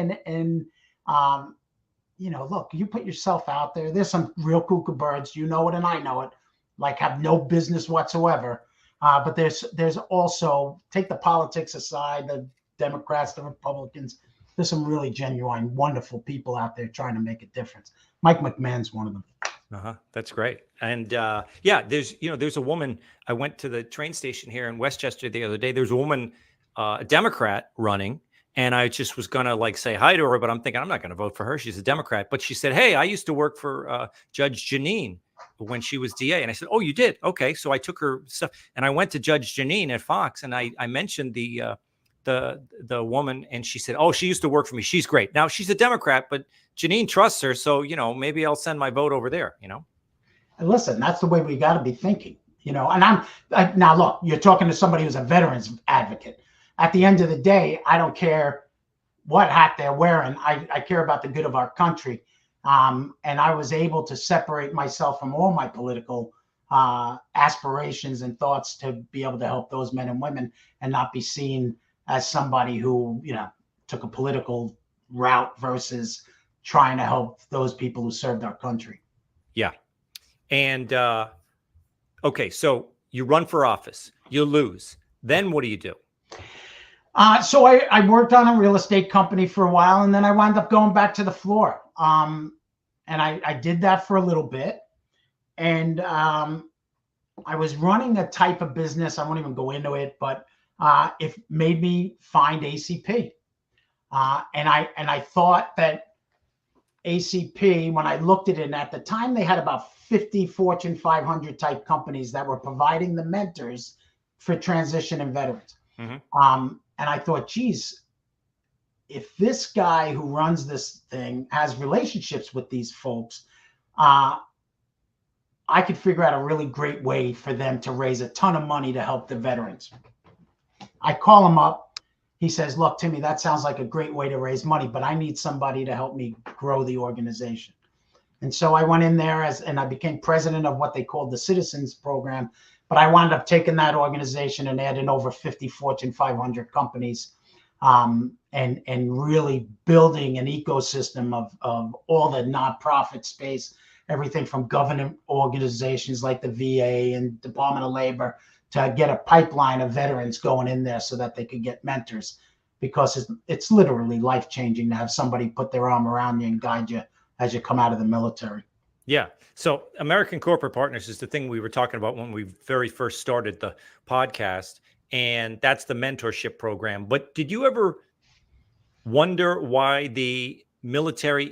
look, you put yourself out there. There's some real cuckoo birds, it, and I know it, like have no business whatsoever. But there's also, take the politics aside, the Democrats, the Republicans. There's some really genuine, wonderful people out there trying to make a difference. Mike McMahon's one of them. That's great. And there's a woman. I went to the train station here in Westchester the other day. There's a woman, a Democrat running, and I just was gonna like say hi to her, but I'm thinking I'm not gonna vote for her. She's a Democrat. But she said, "Hey, I used to work for Judge Janine when she was DA," and I said, "Oh, you did? Okay." So I took her stuff, and I went to Judge Janine at Fox, and I mentioned the woman, and she said, "Oh, she used to work for me. She's great. Now she's a Democrat, but Janine trusts her, so maybe I'll send my vote over there." And listen, that's the way we got to be thinking. And now look, you're talking to somebody who's a veterans advocate. At the end of the day, I don't care what hat they're wearing. I care about the good of our country, and I was able to separate myself from all my political aspirations and thoughts to be able to help those men and women and not be seen as somebody who, took a political route versus trying to help those people who served our country. Yeah. And, okay. So you run for office, you lose. Then what do you do? So I worked on a real estate company for a while, and then I wound up going back to the floor. And I did that for a little bit. And I was running a type of business. I won't even go into it, but it made me find ACP. And I thought that ACP, when I looked at it, and at the time they had about 50 Fortune 500 type companies that were providing the mentors for transition and veterans. Mm-hmm. And I thought, geez, if this guy who runs this thing has relationships with these folks, I could figure out a really great way for them to raise a ton of money to help the veterans. I call him up. He says, look, Timmy, that sounds like a great way to raise money, but I need somebody to help me grow the organization. And so I went in there and I became president of what they called the Citizens Program. But I wound up taking that organization and adding over 50 Fortune 500 companies, and really building an ecosystem of all the nonprofit space, everything from government organizations like the VA and Department of Labor, to get a pipeline of veterans going in there so that they could get mentors, because it's literally life-changing to have somebody put their arm around you and guide you as you come out of the military. Yeah. So American Corporate Partners is the thing we were talking about when we very first started the podcast, and that's the mentorship program. But did you ever wonder why the military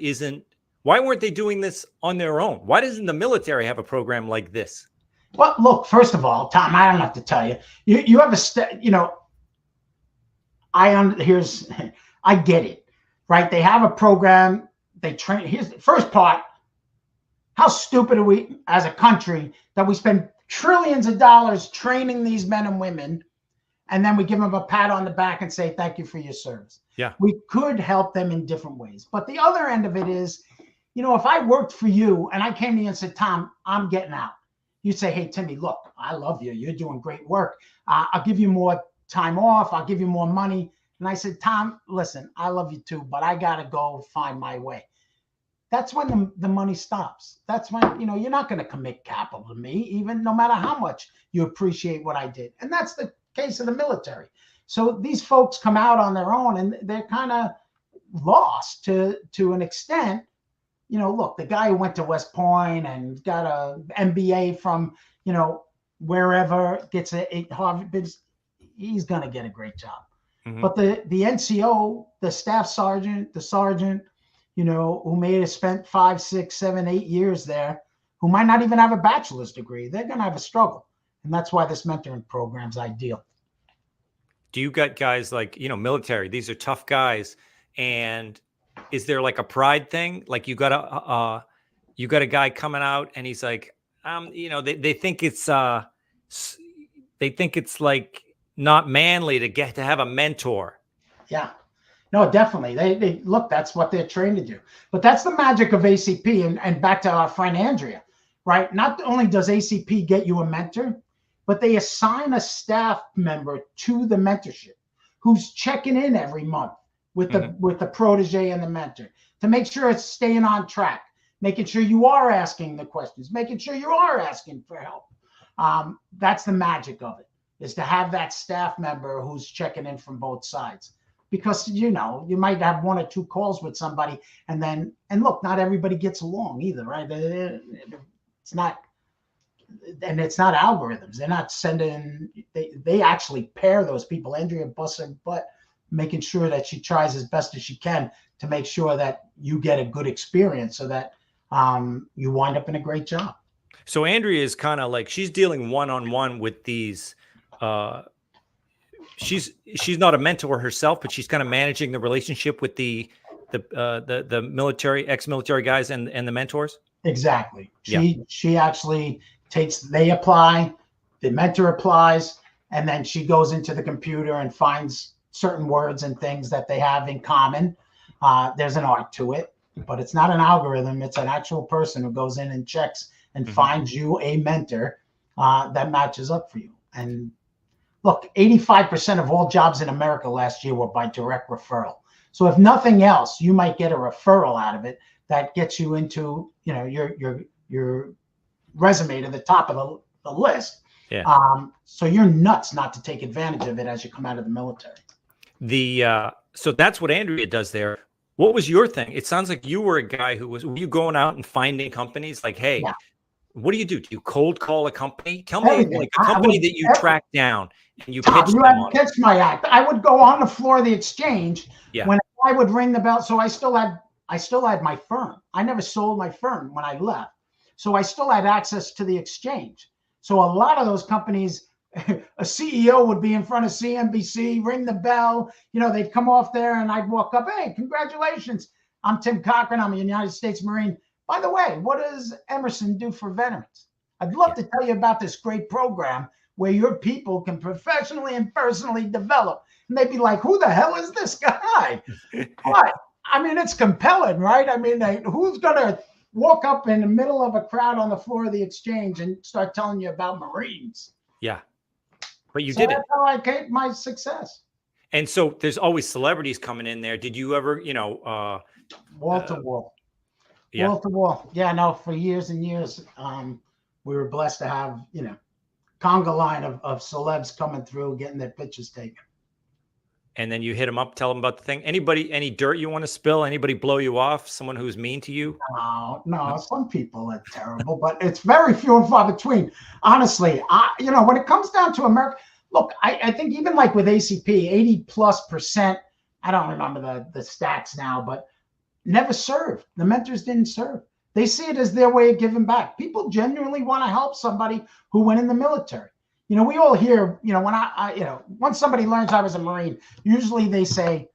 why weren't they doing this on their own? Why doesn't the military have a program like this? Well, look, first of all, Tom, I don't have to tell you, you have I get it, right? They have a program. They train. Here's the first part. How stupid are we as a country that we spend trillions of dollars training these men and women, and then we give them a pat on the back and say, thank you for your service. Yeah. We could help them in different ways. But the other end of it is, if I worked for you and I came to you and said, Tom, I'm getting out. You'd say, hey, Timmy, look, I love you. You're doing great work. I'll give you more time off. I'll give you more money. And I said, Tom, listen, I love you too, but I got to go find my way. That's when the money stops. That's when, you're not going to commit capital to me, even no matter how much you appreciate what I did. And that's the case of the military. So these folks come out on their own and they're kind of lost to an extent. Look, the guy who went to West Point and got a MBA from, wherever, gets a Harvard, he's going to get a great job. Mm-hmm. But the NCO, the staff sergeant, the sergeant, who may have spent 5, 6, 7, 8 years there, who might not even have a bachelor's degree, they're going to have a struggle. And that's why this mentoring program is ideal. Do you got guys like, military, these are tough guys. And is there like a pride thing? Like you got a guy coming out and he's like, they think it's like not manly to have a mentor. Yeah. No, definitely. They look, that's what they're trained to do. But that's the magic of ACP. And back to our friend Andrea, right? Not only does ACP get you a mentor, but they assign a staff member to the mentorship who's checking in every month with the protege and the mentor to make sure it's staying on track, making sure you are asking the questions, making sure you are asking for help. That's the magic of it, is to have that staff member who's checking in from both sides. Because, you might have 1 or 2 calls with somebody and look, not everybody gets along either, right? It's not algorithms. They're not sending, they actually pair those people. Andrea busts her butt, making sure that she tries as best as she can to make sure that you get a good experience so that you wind up in a great job. So Andrea is kind of like, she's dealing one-on-one with these, she's not a mentor herself, but she's kind of managing the relationship with the military, ex-military guys and the mentors. Exactly. She actually they apply, the mentor applies, and then she goes into the computer and finds certain words and things that they have in common. There's an art to it, but it's not an algorithm. It's an actual person who goes in and checks and finds you a mentor that matches up for you. And look, 85% of all jobs in America last year were by direct referral. So if nothing else, you might get a referral out of it that gets you into, your resume to the top of the list. Yeah. So you're nuts not to take advantage of it as you come out of the military. So that's what Andrea does there. What was your thing? It sounds like you were a guy were you going out and finding companies like, hey, what do you do? Do you cold call a company? Tell me like a company that you track down and you pitch them on. Catch my act. I would go on the floor of the exchange when I would ring the bell. So I still had my firm. I never sold my firm when I left. So I still had access to the exchange. So a lot of those companies, a CEO would be in front of CNBC, ring the bell, they'd come off there and I'd walk up, hey, congratulations. I'm Tim Cochrane. I'm a United States Marine. By the way, what does Emerson do for veterans? I'd love to tell you about this great program where your people can professionally and personally develop. And they'd be like, who the hell is this guy? But I mean, it's compelling, right? I mean, who's going to walk up in the middle of a crowd on the floor of the exchange and start telling you about Marines? Yeah. But you did it. That's how I get my success. And so there's always celebrities coming in there. Did you ever, wall to wall? Yeah. Wall to wall. Yeah, no, for years and years, we were blessed to have, conga line of celebs coming through, getting their pictures taken. And then you hit them up, tell them about the thing. Any dirt you want to spill? Anybody blow you off? Someone who's mean to you? No, some people are terrible, but it's very few and far between. Honestly, when it comes down to America, look, I think even like with ACP, 80+%, I don't remember the stats now, but never served. The mentors didn't serve. They see it as their way of giving back. People genuinely want to help somebody who went in the military. We all hear, when once somebody learns I was a Marine, usually they say,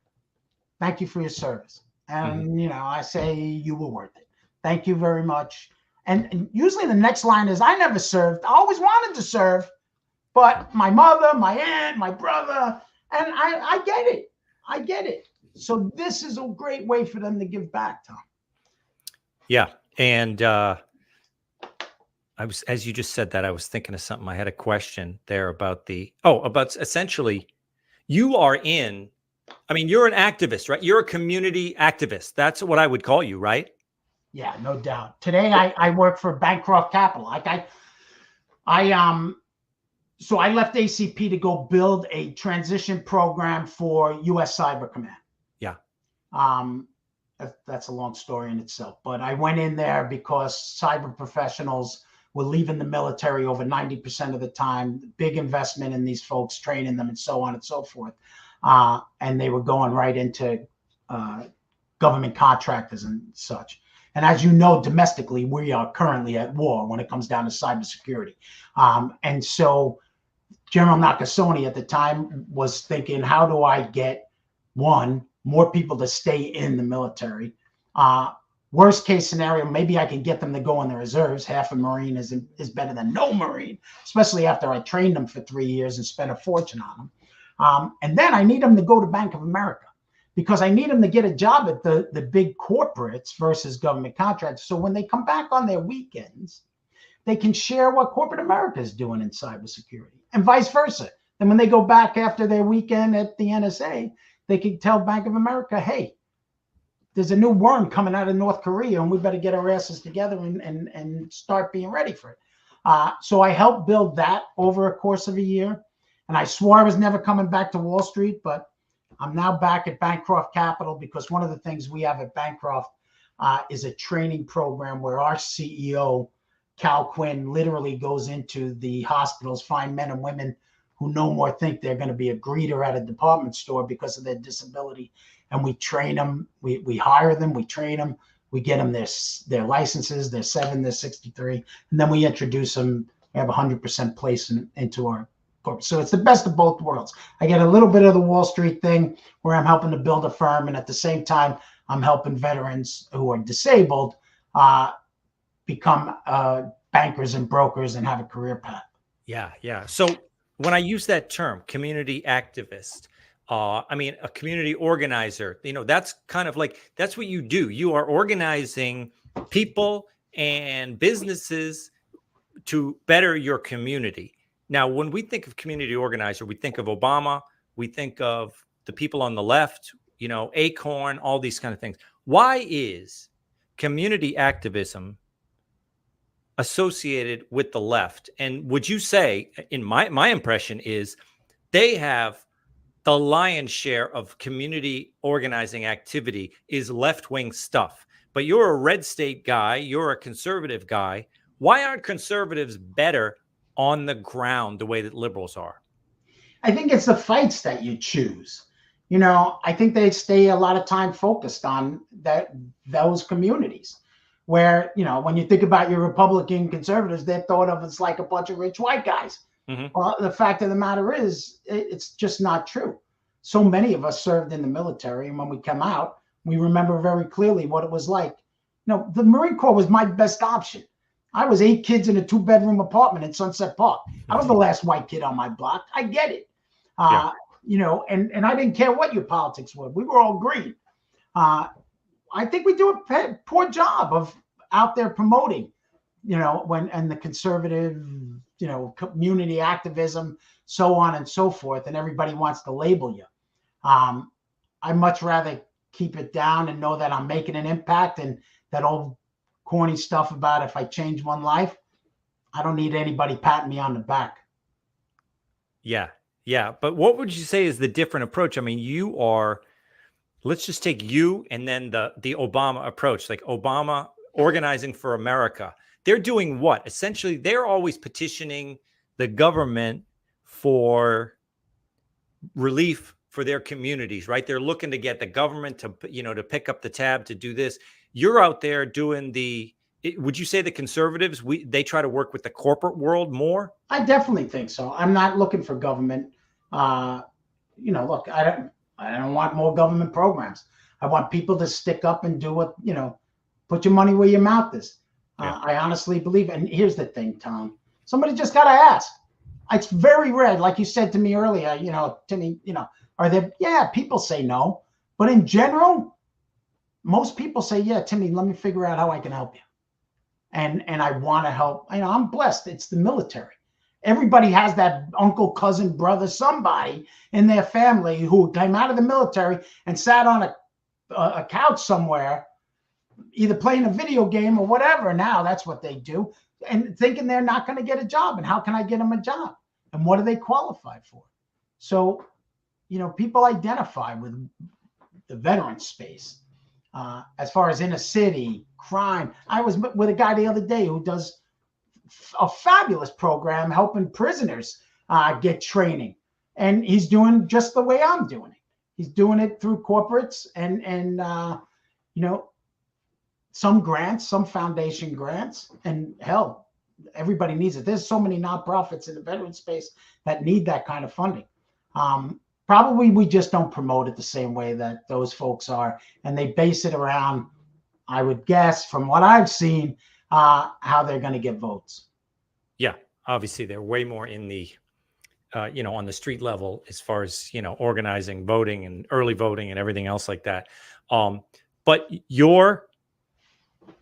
thank you for your service. And, I say, you were worth it. Thank you very much. And usually the next line is, I never served. I always wanted to serve, but my mother, my aunt, my brother, and I get it. I get it. So this is a great way for them to give back, Tom. Yeah. And as you just said that, I was thinking of something. I had a question there about about essentially you're an activist, right? You're a community activist. That's what I would call you, right? Yeah, no doubt. Today I work for Bancroft Capital. So I left ACP to go build a transition program for US Cyber Command. Yeah. That's a long story in itself, but I went in there because cyber professionals were leaving the military over 90% of the time, big investment in these folks, training them and so on and so forth. And they were going right into government contractors and such. And as you know, domestically, we are currently at war when it comes down to cybersecurity. And so General Nakasone at the time was thinking, how do I get, more people to stay in the military? Worst case scenario, maybe I can get them to go in the reserves. Half a Marine is better than no Marine, especially after I trained them for 3 years and spent a fortune on them. And then I need them to go to Bank of America, because I need them to get a job at the big corporates versus government contracts. So when they come back on their weekends, they can share what corporate America is doing in cybersecurity, and vice versa. And when they go back after their weekend at the NSA, they can tell Bank of America, hey, there's a new worm coming out of North Korea, and we better get our asses together and start being ready for it. So I helped build that over a course of a year. And I swore I was never coming back to Wall Street, but I'm now back at Bancroft Capital, because one of the things we have at Bancroft is a training program where our CEO, Cal Quinn, literally goes into the hospitals, find men and women who no more think they're going to be a greeter at a department store because of their disability. And we train them, we hire them, we train them, we get them their licenses, they're 7, they're 63, and then we introduce them. We have 100% placement into our corporate. So it's the best of both worlds. I get a little bit of the Wall Street thing where I'm helping to build a firm, and at the same time, I'm helping veterans who are disabled become bankers and brokers and have a career path. Yeah, yeah. So when I use that term, community activist, a community organizer, that's kind of like, that's what you do. You are organizing people and businesses to better your community. Now, when we think of community organizer, we think of Obama, we think of the people on the left, Acorn, all these kind of things. Why is community activism associated with the left? And would you say, in my impression is, they have the lion's share of community organizing activity is left-wing stuff. But you're a red state guy, you're a conservative guy. Why aren't conservatives better on the ground the way that liberals are? I think it's the fights that you choose. I think they stay a lot of time focused on those communities where, when you think about your Republican conservatives, they're thought of as like a bunch of rich white guys. Mm-hmm. Well, the fact of the matter is, it's just not true. So many of us served in the military, and when we come out, we remember very clearly what it was like. The Marine Corps was my best option. I was 8 kids in a 2-bedroom apartment in Sunset Park. I was the last white kid on my block. I get it. And I didn't care what your politics were. We were all green. I think we do a poor job of out there promoting, and the conservative, community activism, so on and so forth, and everybody wants to label you. I much rather keep it down and know that I'm making an impact, and that old corny stuff about if I change one life, I don't need anybody patting me on the back. Yeah. Yeah. But what would you say is the different approach? You are, let's just take you and then the Obama approach, like Obama Organizing for America. They're doing what? Essentially, they're always petitioning the government for relief for their communities, right? They're looking to get the government to, to pick up the tab to do this. You're out there doing would you say the conservatives, they try to work with the corporate world more? I definitely think so. I'm not looking for government. Look, I don't want more government programs. I want people to stick up and do what, put your money where your mouth is. Yeah. I honestly believe, and here's the thing, Tom, somebody just got to ask. It's very rare, like you said to me earlier, Timmy, are there, people say no, but in general, most people say, yeah, Timmy, let me figure out how I can help you. And I want to help. I'm blessed. It's the military. Everybody has that uncle, cousin, brother, somebody in their family who came out of the military and sat on a couch somewhere, either playing a video game or whatever. Now that's what they do, and thinking they're not going to get a job. And how can I get them a job? And what are they qualified for? So, people identify with the veteran space. As far as inner city crime, I was with a guy the other day who does a fabulous program helping prisoners get training, and he's doing just the way I'm doing it. He's doing it through corporates and some grants, some foundation grants, and hell, everybody needs it. There's so many nonprofits in the veteran space that need that kind of funding. Probably we just don't promote it the same way that those folks are, and they base it around, I would guess, from what I've seen, how they're going to get votes. Yeah, obviously they're way more in the, on the street level as far as organizing, voting, and early voting, and everything else like that. But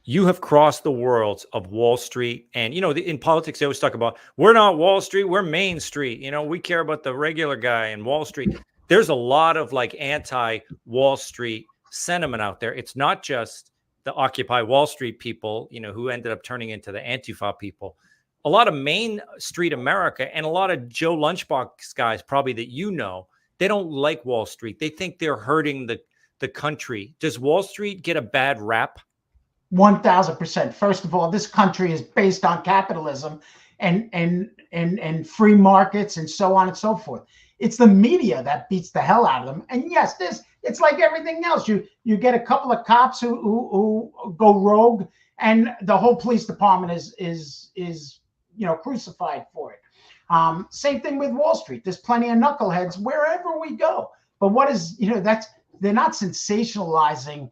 you have crossed the worlds of Wall Street, and in politics they always talk about, we're not Wall Street, we're Main Street. We care about the regular guy in Wall Street. There's a lot of like anti-Wall Street sentiment out there. It's not just the Occupy Wall Street people, who ended up turning into the Antifa people. A lot of Main Street America and a lot of Joe Lunchbox guys, probably that they don't like Wall Street. They think they're hurting the country. Does Wall Street get a bad rap? 1,000%. First of all, this country is based on capitalism and free markets and so on and so forth. It's the media that beats the hell out of them. And yes, it's like everything else. You get a couple of cops who go rogue, and the whole police department is crucified for it. Same thing with Wall Street. There's plenty of knuckleheads wherever we go. But what is, they're not sensationalizing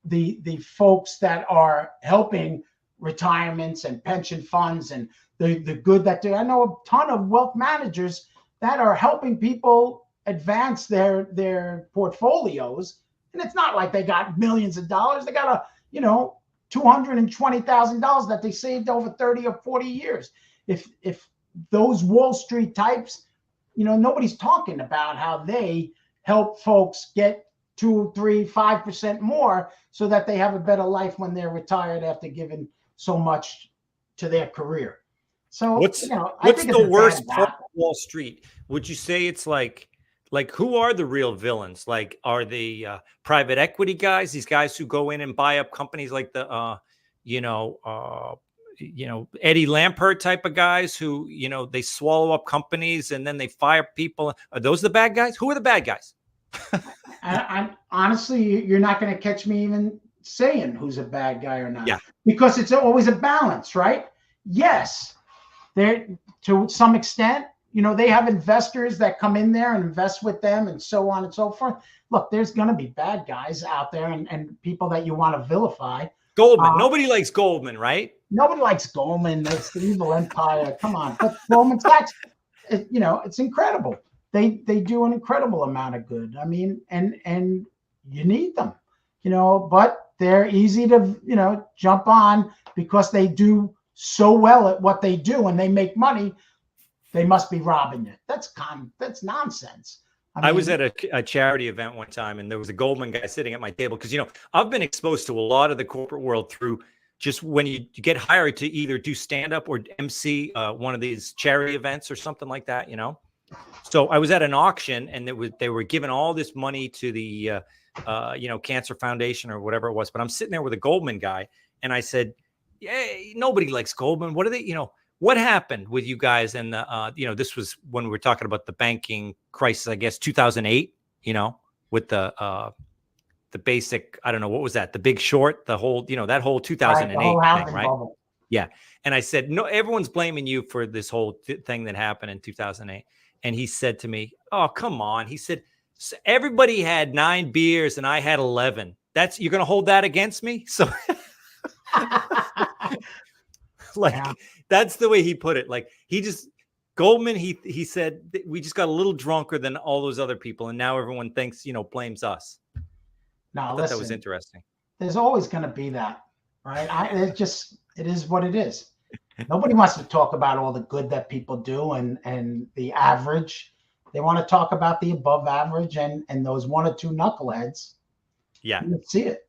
the folks that are helping retirements and pension funds and the good that do. I know a ton of wealth managers that are helping people advance their portfolios, and it's not like they got millions of dollars. They got $220,000 that they saved over 30 or 40 years. If those Wall Street types, nobody's talking about how they help folks get 2, 3, 5% more so that they have a better life when they're retired after giving so much to their career. So what's the worst part of Wall Street? Would you say it's like who are the real villains? Like, are they private equity guys? These guys who go in and buy up companies like the Eddie Lampert type of guys who they swallow up companies and then they fire people. Are those the bad guys? Who are the bad guys? I'm honestly, you're not going to catch me even saying who's a bad guy or not. Yeah. Because it's always a balance, right? Yes, they're to some extent, they have investors that come in there and invest with them and so on and so forth. Look, there's going to be bad guys out there and people that you want to vilify. Goldman. Nobody likes Goldman, right? Nobody likes Goldman. That's the evil empire. Come on. But Goldman Sachs, it's incredible. They do an incredible amount of good. I mean, and you need them, but they're easy to, jump on because they do so well at what they do and they make money. They must be robbing you. That's nonsense. I was at a charity event one time, and there was a Goldman guy sitting at my table because, I've been exposed to a lot of the corporate world through just when you get hired to either do stand-up or MC one of these charity events or something like that, So I was at an auction, and they were giving all this money to the Cancer Foundation or whatever it was. But I'm sitting there with a Goldman guy, and I said, "Yeah, nobody likes Goldman. What are they? What happened with you guys?" And this was when we were talking about the banking crisis, I guess 2008. With the basic, I don't know, what was that? The Big Short, the whole, that whole 2008 thing, right? Bubble. Yeah. And I said, no, everyone's blaming you for this whole thing that happened in 2008. And he said to me, "Oh, come on." He said, "Everybody had 9 beers and I had 11. you're going to hold that against me? So like, Yeah. that's the way he put it. Like, Goldman, he said, we just got a little drunker than all those other people. And now everyone thinks, blames us. I No, thought that was listen, interesting. there's always going to be that, right? It is what it is. Nobody wants to talk about all the good that people do and the average. They want to talk about the above average and those one or two knuckleheads. Yeah. You see it.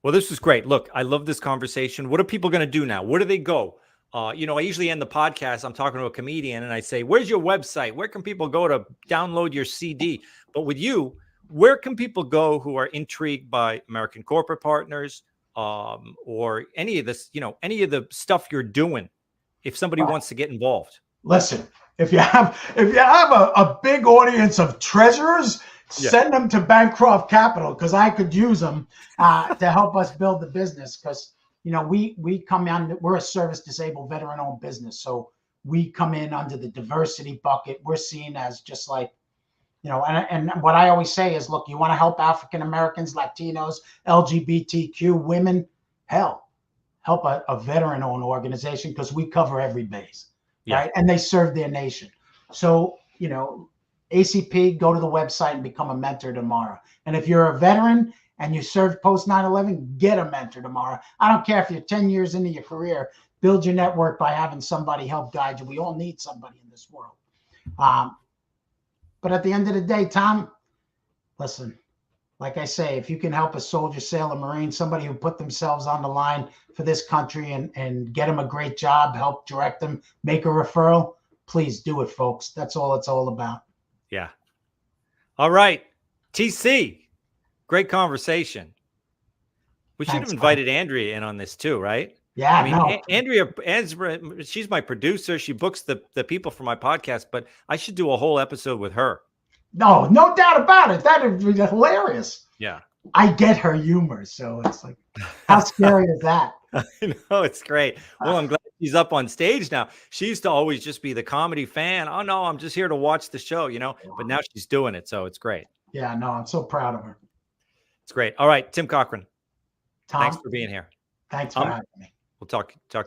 Well, this was great. Look, I love this conversation. What are people going to do now? Where do they go? I usually end the podcast. I'm talking to a comedian and I say, where's your website? Where can people go to download your CD? But with you, where can people go who are intrigued by American Corporate Partners, or any of this, any of the stuff you're doing, if somebody wants to get involved? Listen, if you have a big audience of treasurers, send them to Bancroft Capital, because I could use them to help us build the business. Because we come in, we're a service disabled veteran owned business, so we come in under the diversity bucket. We're seen as just like, and what I always say is, look, you want to help African Americans, Latinos, LGBTQ women, help a veteran owned organization, because we cover every base. Right. And they serve their nation. So, ACP, go to the website and become a mentor tomorrow. And if you're a veteran and you served post 9/11, get a mentor tomorrow. I don't care if you're 10 years into your career, build your network by having somebody help guide you. We all need somebody in this world. But at the end of the day, Tom, listen, like I say, if you can help a soldier, sailor, Marine, somebody who put themselves on the line for this country and get them a great job, help direct them, make a referral, please do it, folks. That's all it's all about. Yeah. All right. TC, great conversation. We should have invited Andrea in on this too, right? Yeah. Andrea, she's my producer. She books the people for my podcast, but I should do a whole episode with her. No doubt about it. That would be hilarious. Yeah. I get her humor. So it's like, how scary is that? I know, it's great. Well, I'm glad she's up on stage now. She used to always just be the comedy fan. Oh, no, I'm just here to watch the show, but now she's doing it. So it's great. Yeah, no, I'm so proud of her. It's great. All right, Tim Cochrane. Tom, thanks for being here. Thanks for having me. We'll talk to you soon.